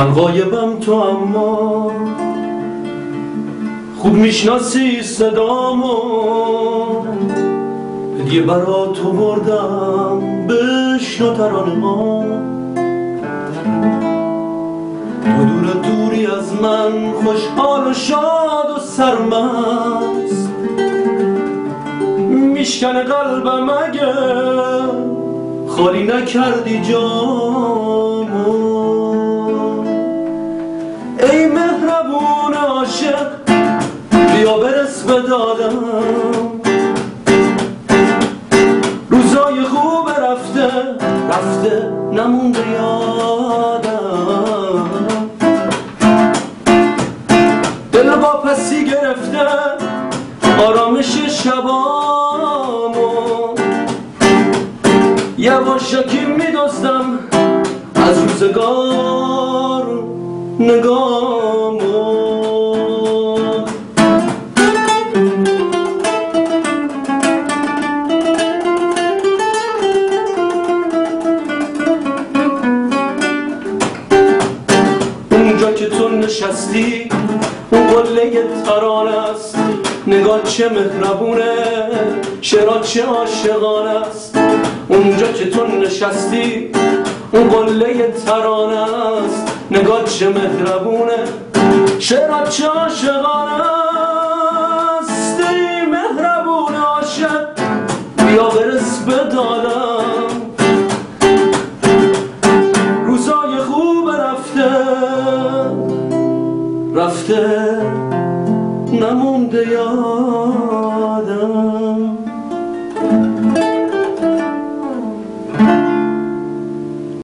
من غایبم تو اما خوب میشناسی صدامو، هدیه برا تو بردم بشنو ترانه‌ها. تو دور دوری از من خوشحال و شاد و سرمست، میشکنه قلبم اگه خالی نکردی جامو. ای مهربون عاشق بیا برس به دادم، روزای خوب رفته نمونده یادم. دل واپسی گرفته آرامش شبامو، یواشکی میدزدم از روزگار نگامو. اونجا که تو نشستی اون قله ترانه است، نگاه چه مهربونه، شعرها چه عاشقانه است. اونجا که تو نشستی اون قله ترانه است، نگاه چه مهربونه، شعرها چه عاشقانه است. ای مهربون عاشق بیا برس به دادم، روزای خوب رفته نمونده یا